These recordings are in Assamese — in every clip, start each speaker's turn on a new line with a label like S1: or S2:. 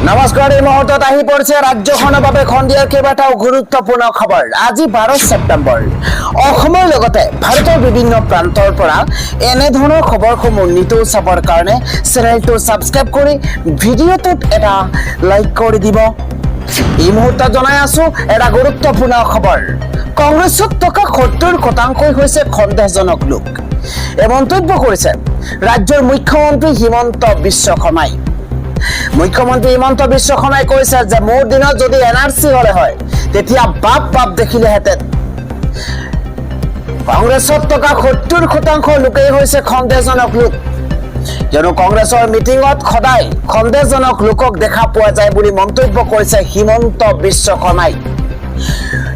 S1: নমস্কাৰ, এই মুহূৰ্তত আহি পৰিছে ৰাজ্যখনৰ বাবে খন্দিয়াৰ কেইবাটাও গুৰুত্বপূৰ্ণ খবৰ। আজি 12 ছেপ্টেম্বৰ। অসমৰ লগতে ভাৰতৰ বিভিন্ন প্ৰান্তৰ পৰা এনে ধৰণৰ খবৰসমূহ নিতৌ চাবৰ কাৰণে চেনেলটো ছাবস্ক্ৰাইব কৰি ভিডিঅ'টোত এটা লাইক কৰি দিব। এই মুহূৰ্তত জনাই আছো এটা গুৰুত্বপূৰ্ণ খবৰ। কংগ্ৰেছত থকা 70% হৈছে সন্দেহজনক লোক। এই মন্তব্য কৰিছে ৰাজ্যৰ মুখ্যমন্ত্ৰী হিমন্ত বিশ্ব শৰ্মাই। মুখ্যমন্ত্ৰী হিমন্ত বিশ্ব শৰ্মাই কৈছে যে মোৰ দিনত যদি এনআৰসি হলে হয় তেতিয়া বাপ বাপ দেখিলেহেঁতেন। কংগ্ৰেছত থকা 70% লোকেই হৈছে সন্দেহজনক লোক, কিয়নো কংগ্ৰেছৰ মিটিঙত সদায় সন্দেহজনক লোকক দেখা পোৱা যায় বুলি মন্তব্য কৰিছে হিমন্ত বিশ্ব শৰ্মাই।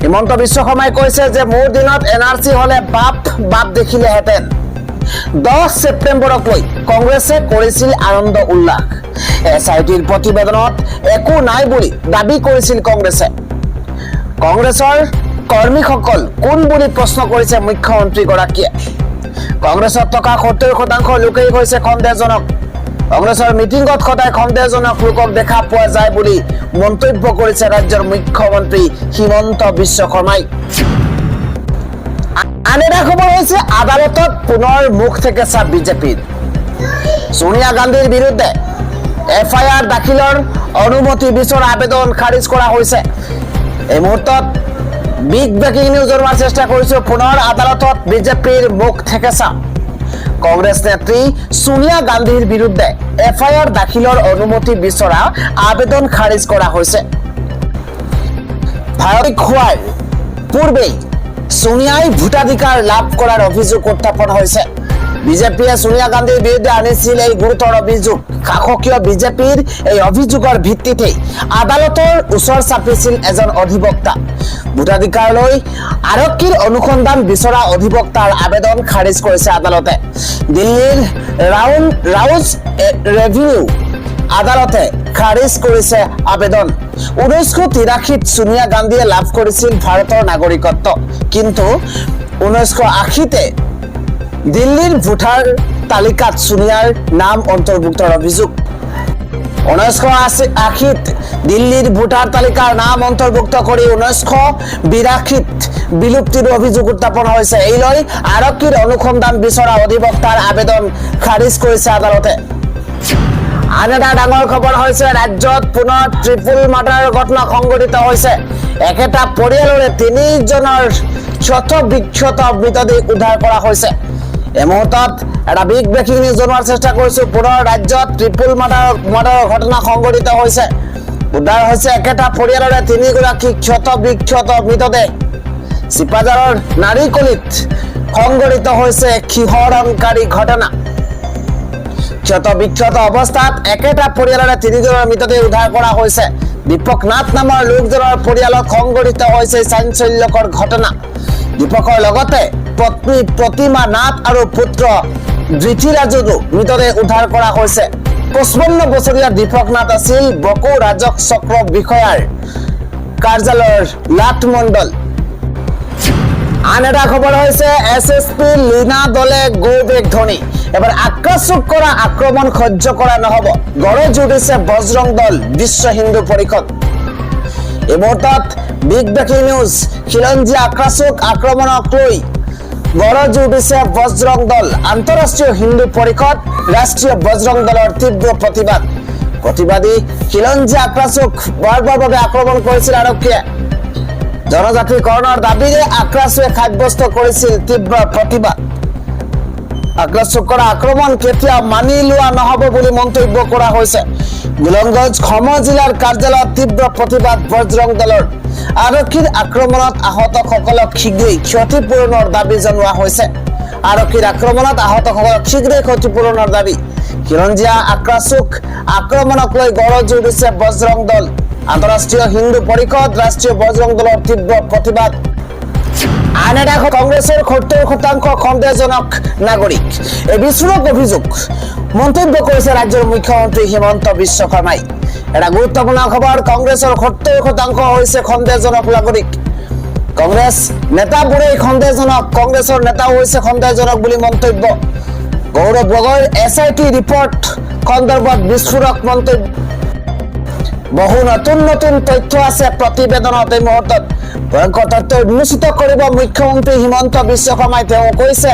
S1: হিমন্ত বিশ্ব শৰ্মাই কৈছে যে মোৰ দিনত এনআৰসি হলে বাপ বাপ দেখিলেহেঁতেন। 10 ছেপ্টেম্বৰক লৈ কংগ্ৰেছে কৰিছিল আনন্দ উল্লাস। এছআইটিৰ প্ৰতিবেদনত একো নাই বুলি দাবী কৰিছিল কংগ্ৰেছে। কংগ্ৰেছৰ কৰ্মীসকল কোন বুলি প্ৰশ্ন কৰিছে মুখ্যমন্ত্ৰীগৰাকীয়ে। কংগ্ৰেছত থকা 70% লোকেই হৈছে সন্দেহজনক। কংগ্ৰেছৰ মিটিঙত সদায় সন্দেহজনক লোকক দেখা পোৱা যায় বুলি মন্তব্য কৰিছে ৰাজ্যৰ মুখ্যমন্ত্ৰী হিমন্ত বিশ্ব শৰ্মাই। আন এটা খবৰ হৈছে আদালতত পুনৰ মুখ থেকেচা বিজেপিৰ। সোনিয়া গান্ধীৰ বিৰুদ্ধে এফআইআৰ দাখিলৰ অনুমতি বিচৰা আবেদন খাৰিজ কৰা হৈছে। এই মুহূৰ্তত বিগ ব্ৰেকিং নিউজ জনোৱাৰ চেষ্টা কৰিছো। পুনৰ আদালতত বিজেপিৰ মুখ থেকেচা। কংগ্ৰেছ নেত্ৰী সোনিয়া গান্ধীৰ বিৰুদ্ধে এফআইআৰ দাখিলৰ অনুমতি বিচৰা আবেদন খাৰিজ কৰা হৈছে। ভাৰতীক হোৱাৰ পূৰ্বেই সোনিয়াই ভোটাধিকাৰ লাভ কৰাৰ অভিযোগ উত্থাপন হৈছে। বিজেপিয়ে সোনিয়া গান্ধীৰ বিৰুদ্ধে আনিছিল এই গুৰুতৰ অভিযোগ। শাসকীয় বিজেপিৰ এই অভিযোগৰ ভিত্তিতে আদালতৰ ওচৰ চাপিছিল এজন অধিবক্তা। ভোটাধিকাৰ লৈ আৰক্ষীৰ অনুসন্ধান বিচৰা অধিবক্তাৰ আবেদন খাৰিজ কৰিছে আদালতে। দিল্লীৰ ৰাউজ ৰেভিনিউ আদালতে খাৰিজ কৰিছে আবেদন। 1983 সোনিয়া গান্ধীয়ে লাভ কৰিছিল ভাৰতৰ নাগৰিকত্ব, কিন্তু 1980তে দিল্লীৰ ভোটাৰ তালিকাত সোনিয়াৰ নাম অন্তৰ্ভুক্তৰ অভিযোগ। 1980ত দিল্লীৰ ভোটাৰ তালিকাৰ নাম অন্তৰ্ভুক্ত কৰি 1982ত বিলুপ্তিৰ অভিযোগ উত্থাপন হৈছে। এই লৈ আৰক্ষীৰ অনুসন্ধান বিচৰা অধিবক্তাৰ আবেদন খাৰিজ কৰিছে আদালতে। আন এটা ডাঙৰ খবৰ হৈছে ৰাজ্যত পুনৰ ট্ৰিপল মাৰ্ডাৰৰ ঘটনা সংঘটিত হৈছে। একেটা পৰিয়ালৰে 3জনৰ ক্ষত মৃতদেহ উদ্ধাৰ কৰা হৈছে। এই মুহূৰ্তত এটা বিগ ব্ৰেকিং নিউজ জনোৱাৰ চেষ্টা কৰিছো। পুনৰ ৰাজ্যত ট্ৰিপল মাৰ্ডাৰৰ ঘটনা সংঘটিত হৈছে। উদ্ধাৰ হৈছে একেটা পৰিয়ালৰে 3গৰাকী ক্ষত মৃতদেহ। চিপাঝাৰৰ নাৰিকলিত সংঘটিত হৈছে শিহৰণকাৰী ঘটনা। ক্ষত অৱস্থাত একেটা পৰিয়ালৰে 3জনৰ মৃতদেহ উদ্ধাৰ কৰা হৈছে। দীপক নাথ নামৰ লোকজনৰ পৰিয়ালত সংঘটিত হৈছে চাঞ্চল্যকৰ ঘটনা। দীপকৰ লগতে পত্নী প্ৰতিমা নাথ আৰু পুত্ৰ ধৃতিৰাজৰো মৃতদেহ উদ্ধাৰ কৰা হৈছে। 55 বছৰীয়া দীপক নাথ আছিল বকো ৰাজক চক্ৰ বিষয়াৰ কাৰ্যালয়ৰ লাট মণ্ডল। আন এটা খবৰ হৈছে এছএছপি লীনা দলে গো বেক ধনী। এবাৰ আক্ৰাচক কৰা আক্ৰমণ সহ্য কৰা নহব, গৰজ উঠিছে বজৰং দল বিশ্ব হিন্দু পৰিষদ। এই মুহূৰ্তত বিগ ব্ৰেকিং নিউজ। খিলঞ্জীয়া আক্ৰাচক আক্ৰমণক লৈ গৰজ উঠিছে বজৰং দল। আন্তঃৰাষ্ট্ৰীয় হিন্দু পৰিষদ, ৰাষ্ট্ৰীয় বজৰং দলৰ তীব্ৰ প্ৰতিবাদ। প্ৰতিবাদী খিলঞ্জীয়া আক্ৰাচক বৰ্বৰভাৱে আক্ৰমণ কৰিছিল আৰক্ষীয়ে। জনজাতিকৰণৰ দাবীৰে আক্ৰাচুৱে সাব্যস্ত কৰিছিল তীব্ৰ প্ৰতিবাদ। আক্ৰাচক কৰা আক্ৰমণ কেতিয়া মানি লোৱা নহব বুলি মন্তব্য কৰা হৈছে। গোলংগঞ্জ সম জিলাৰ কাৰ্যালয়ত তীব্ৰ প্ৰতিবাদ বজৰং দলৰ। আৰক্ষীৰ আক্ৰমণত আহতসকলক শীঘ্ৰেই ক্ষতিপূৰণৰ দাবী জনোৱা হৈছে। আৰক্ষীৰ আক্ৰমণত আহতসকলক শীঘ্ৰেই ক্ষতিপূৰণৰ দাবী। খিলঞ্জীয়া আক্ৰাচক আক্ৰমণক লৈ গৰজ উঠিছে বজৰং দল। আন্তঃৰাষ্ট্ৰীয় হিন্দু পৰিষদ, ৰাষ্ট্ৰীয় বজৰং দলৰ তীব্ৰ প্ৰতিবাদ। আন এটা কংগ্ৰেছৰ 70% সন্দেহজনক নাগৰিক। এই বিস্ফোৰক অভিযোগ মন্তব্য কৰিছে ৰাজ্যৰ মুখ্যমন্ত্ৰী হিমন্ত বিশ্ব শৰ্মাই। এটা গুৰুত্বপূৰ্ণ খবৰ। কংগ্ৰেছৰ 70% হৈছে সন্দেহজনক নাগৰিক। কংগ্ৰেছ নেতাবোৰেই সন্দেহজনক, কংগ্ৰেছৰ নেতাও হৈছে সন্দেহজনক বুলি মন্তব্য। গৌৰৱ গগৈৰ এছআইটি ৰিপৰ্ট সন্দৰ্ভত বিস্ফোৰক মন্তব্য। বহু নতুন নতুন তথ্য আছে প্ৰতিবেদনত। এই মুহূৰ্তত ভয়ংকৰ তথ্য উন্মোচিত কৰিব মুখ্যমন্ত্ৰী হিমন্ত বিশ্ব শৰ্মাই। তেওঁ কৈছে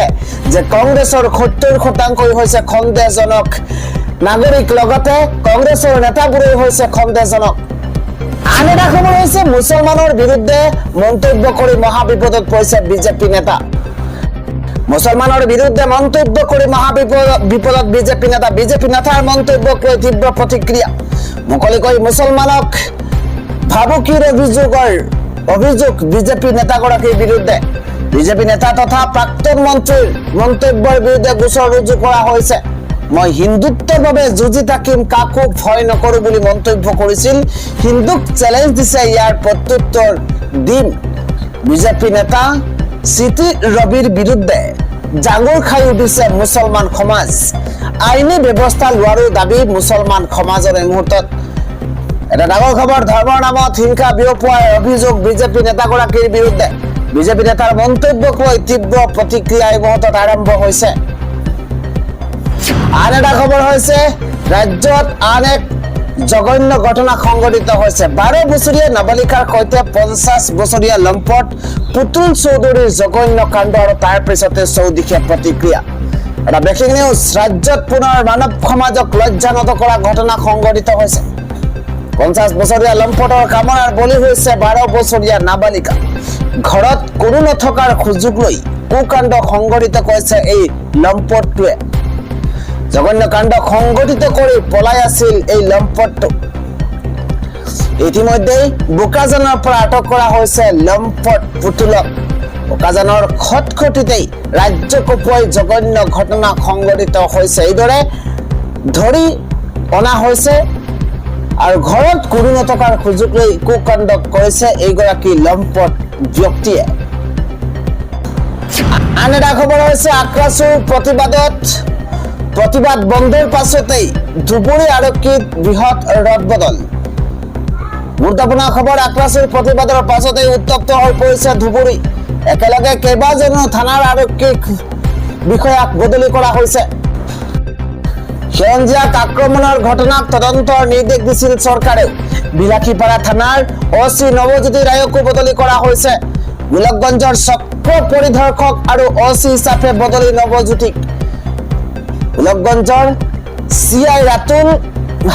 S1: যে কংগ্ৰেছৰ 70% হৈছে সন্দেহজনক নাগৰিক, লগতে কংগ্ৰেছৰ নেতাবোৰেই হৈছে সন্দেহজনক। আন এটা খবৰ হৈছে মুছলমানৰ বিৰুদ্ধে মন্তব্য কৰি মহাবিপদত পৰিছে বিজেপি নেতা। মুছলমানৰ বিৰুদ্ধে মন্তব্য কৰি মহাবিপদত বিজেপি নেতা। বিজেপি নেতাৰ মন্তব্যক লৈ তীব্ৰ প্ৰতিক্ৰিয়া। মুকলিকৈ মুছলমানক ভাবুকিৰ অভিযোগ বিজেপি নেতাগৰাকীৰ বিৰুদ্ধে। বিজেপি নেতা তথা প্ৰাক্তন মন্ত্ৰীৰ মন্তব্যৰ বিৰুদ্ধে গোচৰ ৰুজু কৰা হৈছে। মই হিন্দুত্বৰ বাবে যুঁজি থাকিম, কাকো ভয় নকৰো বুলি মন্তব্য কৰিছিল। হিন্দুক চেলেঞ্জ দিছে, ইয়াৰ প্ৰত্যুত্তৰ দিম। বিজেপি নেতা চিটি ৰবিৰ বিৰুদ্ধে জাঙুৰ খাই উঠিছে মুছলমান সমাজ। আইনী ব্যৱস্থা লোৱাৰো দাবী মুছলমান সমাজৰ। এই মুহূৰ্তত এটা ডাঙৰ খবৰ, ধৰ্মৰ নামত হিংসা বিয়পোৱাৰ অভিযোগ বিজেপি নেতাগৰাকীৰ বিৰুদ্ধে। বিজেপি নেতাৰ মন্তব্যক লৈ তীব্ৰ প্ৰতিক্ৰিয়া এই মুহূৰ্তত আৰম্ভ হৈছে। আন এটা খবৰ হৈছে ৰাজ্যত আন এক জঘন্য ঘটনা সংঘটিত হৈছে। 12 বছৰীয়া নাবালিকাৰ সৈতে 50 বছৰীয়া লম্পট পুতুল চৌধুৰীৰ জঘন্য কাণ্ড আৰু তাৰ পিছতে চৌদিশে প্ৰতিক্ৰিয়া। এটা ব্ৰেকিং নিউজ, ৰাজ্যত পুনৰ মানৱ সমাজক লজ্জানত কৰা ঘটনা সংঘটিত হৈছে। 50 বছৰীয়া লম্পটৰ কামনাৰ বলি হৈছে 12 বছৰীয়া নাবালিকা। ঘৰত কোনো নথকাৰ সুযোগ লৈ কুকাণ্ড সংঘটিত কৰিছে এই লম্পটটোৱে। জঘন্য কাণ্ড সংঘটিত কৰি পলাই আছিল এই লম্পটটো। ইতিমধ্যেই বোকাজানৰ পৰা আটক কৰা হৈছে লম্পট পুতুলক। বোকাজানৰ খটখটিতেই ৰাজ্য কঁপোৱাই জঘন্য ঘটনা সংঘটিত হৈছে। এইদৰে ধৰি অনা হৈছে আৰু ঘৰত কোনো নথকাৰ সুযোগ লৈ কুকাণ্ড কৰিছে এইগৰাকী লম্পট ব্যক্তিয়ে। আন এটা খবৰ হৈছে আক্ৰাছুৰ প্ৰতিবাদ বন্ধৰ পাছতেই ধুবুৰী আৰক্ষীত বৃহৎ ৰদবদল। গুৰুত্বপূৰ্ণ খবৰ, আক্ৰাছুৰ প্ৰতিবাদৰ পাছতেই উত্তপ্ত হৈ পৰিছে ধুবুৰী। একেলগে কেইবাজনো থানাৰ আৰক্ষী বিষয়াক বদলি কৰা হৈছে। সেউজীয়াক আক্ৰমণৰ ঘটনাক তদন্তৰ নিৰ্দেশ দিছিল চৰকাৰেও। বিলাসীপাৰা থানাৰ অচি নৱজ্যোতি ৰায়কো বদলি কৰা হৈছে। গোলকগঞ্জৰ চক্ৰ পৰিদৰ্শক আৰু অচি হিচাপে বদলি নৱজ্যোতিক। গোলকগঞ্জৰ চিআই ৰাতুল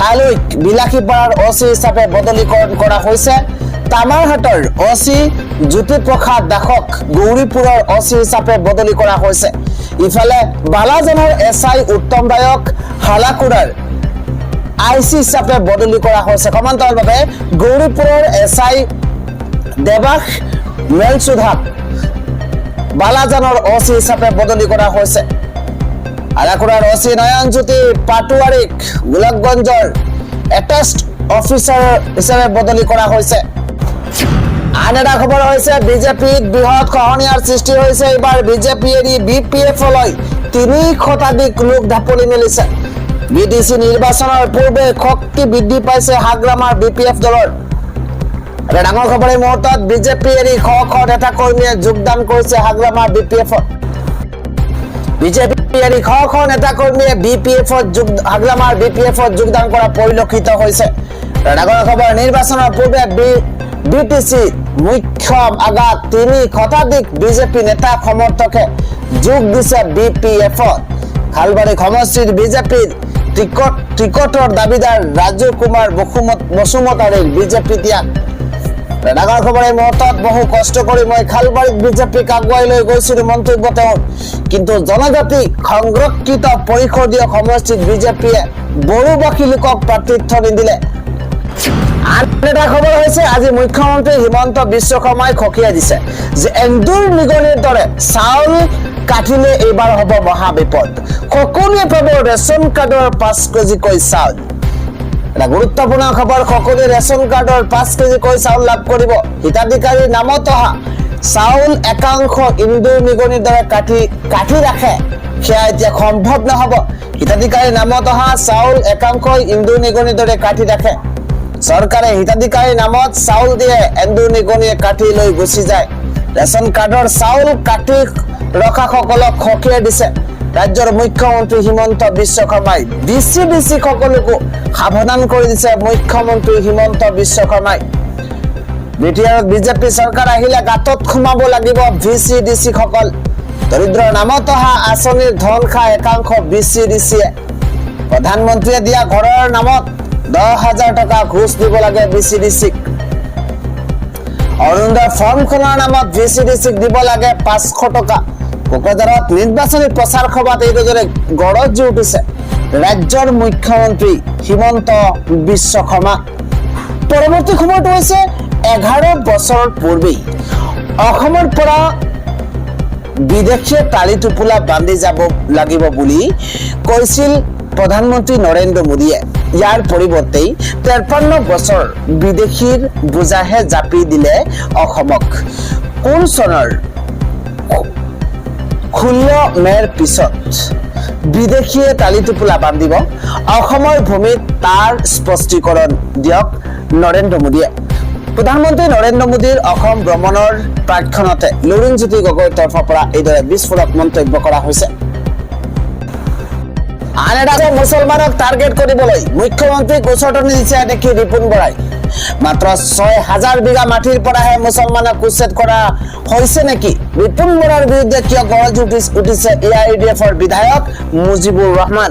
S1: হালৈক বিলাসীপাৰাৰ অচি হিচাপে বদলীকৰণ কৰা হৈছে। তামাৰহাটৰ অচি জ্যোতিপ্ৰসাদ দাসক গৌৰীপুৰৰ অচি হিচাপে বদলি কৰা হৈছে। ইফালে বালাজনৰ এছআই উত্তম ৰায়ক হালাকুৰাৰ আইচি হিচাপে বদলি কৰা হৈছে। সমান্তৰালভাৱে গৌৰীপুৰৰ এছআই দেৱাশ মেলচুধাক বালাজনৰ অচি হিচাপে বদলি কৰা হৈছে। হালাকুৰাৰ অচি নয়নজ্যোতি পাটোৱাৰীক গোলকগঞ্জৰ এটেষ্ট অফিচাৰ হিচাপে বদলি কৰা হৈছে। আন এটা খবৰ হৈছে বিজেপিত বৃহৎ খহনীয়াৰ সৃষ্টি হৈছে। এইবাৰ বিজেপি এৰি BPF-লৈ 3 শতাধিক লোক ঢাপলি মেলিছে। বিটিচি নিৰ্বাচনৰ পূৰ্বে শক্তি বৃদ্ধি পাইছে হাগ্ৰামাৰ BPF দলৰ। এটা ডাঙৰ খবৰ, এই মুহূৰ্তত বিজেপি এৰি শ নেতা কৰ্মীয়ে যোগদান কৰিছে হাগ্ৰামাৰ BPF-ত। বিজেপি এৰি শ নেতা কৰ্মীয়ে হাগ্ৰামাৰ BPF-ত যোগদান কৰা পৰিলক্ষিত হৈছে। ডাঙৰ খবৰ, নিৰ্বাচনৰ পূৰ্বে বিটিচি মুখ্য আঘাত 3 শতাধিক বিজেপি নেতা সমৰ্থকে যোগ দিছে BPF-ত। খালবাৰী সমষ্টিৰ বিজেপিৰ টিকটৰ দাবীদাৰ ৰাজু কুমাৰ বসুমতাৰীৰ বিজেপি ত্যাগ। ডাঙৰ খবৰ, এই মুহূৰ্তত বহু কষ্ট কৰি মই খালবাৰীত বিজেপিক আগুৱাই লৈ গৈছিলো মন্তব্য তেওঁৰ। কিন্তু জনজাতি সংৰক্ষিত পৰিষদীয় সমষ্টিত বিজেপিয়ে বড়োভাষী লোকক প্ৰাৰ্থিত্ব নিদিলে। আন এটা খবৰ হৈছে আজি মুখ্যমন্ত্ৰী হিমন্ত বিশ্ব শৰ্মাই খকিয়াই দিছে যে এন্দুৰ নিগনিৰ দৰে চাউল কাটিলে এইবাৰ হ'ব মহাবিপদ। সকলোৱে পাব ৰেচন কাৰ্ডৰ 5 কেজিকৈ চাউল। এটা গুৰুত্বপূৰ্ণ খবৰ, সকলোৱে ৰেচন কাৰ্ডৰ 5 কেজিকৈ চাউল লাভ কৰিব। হিতাধিকাৰীৰ নামত অহা চাউল একাংশ ইন্দুৰ নিগনিৰ দৰে কাটি ৰাখে, সেয়া এতিয়া সম্ভৱ নহ'ব। হিতাধিকাৰীৰ নামত অহা চাউল একাংশই ইন্দুৰ নিগনিৰ দৰে কাটি ৰাখে। চৰকাৰে হিতাধিকাৰীৰ নামত চাউল দিয়ে, এন্দুৰ নিগনিয়ে কাটি লৈ গুচি যায়। ৰেচন কাৰ্ডৰ চাউল কাটি ৰখাসকলক খকিয়াই দিছে। ৰাজ্যৰ মুখ্যমন্ত্ৰী হিমন্ত বিশ্ব শৰ্মাই ডিচি সকলকো সাৱধান কৰি দিছে মুখ্যমন্ত্ৰী হিমন্ত বিশ্ব শৰ্মাই। বিটিআৰত বিজেপি চৰকাৰ আহিলে গাঁতত সোমাব লাগিব ডিচি সকল। দৰিদ্ৰৰ নামত অহা আঁচনিৰ ধন খাই একাংশ ডিচিয়ে। প্ৰধানমন্ত্ৰীয়ে দিয়া ঘৰৰ নামত 10,000 টকা ঘোষ দিব লাগে ডিচিক। অৰুণোদয় ফৰ্মখনৰ নামত ডিচিক দিব লাগে 500 টকা। কোকৰাঝাৰত নিৰ্বাচনী প্ৰচাৰ সভাত এইদৰে গৰজি উঠিছে ৰাজ্যৰ মুখ্যমন্ত্ৰী হিমন্ত বিশ্ব শৰ্মা। পৰৱৰ্তী সময়টো হৈছে 11 বছৰ পূৰ্বেই অসমৰ পৰা বিদেশীয়ে তালি টোপোলা বান্ধি যাব লাগিব বুলি কৈছিল প্ৰধানমন্ত্ৰী নৰেন্দ্ৰ মোদীয়ে। ইয়াৰ পৰিৱৰ্তে 53 বছৰ বিদেশীৰ বোজাহে জাপি দিলে অসমক। কোন চনৰ 16 মেৰ পিছত বিদেশীয়ে তালি টোপোলা বান্ধিব অসমৰ ভূমিত তাৰ স্পষ্টীকৰণ দিয়ক নৰেন্দ্ৰ মোদীয়ে। প্ৰধানমন্ত্ৰী নৰেন্দ্ৰ মোদীৰ অসম ভ্ৰমণৰ প্ৰাক্ষণতে লুৰিণজ্যোতি গগৈৰ তৰফৰ পৰা এইদৰে বিস্ফোৰক মন্তব্য কৰা হৈছে। আন এটা মুছলমানক টাৰ্গেট কৰিবলৈ মুখ্যমন্ত্ৰীক উচতনি দিছে দেখি ৰিপুণ বৰাই। মাত্ৰ 6,000 বিঘা মাটিৰ পৰাহে মুছলমানক উচ্ছেদ কৰা হৈছে নেকি? ৰিপুণ বৰাৰ বিৰুদ্ধে কিয় গৰজ উঠিছে AIUDFৰ বিধায়ক মুজিবুৰ ৰহমান।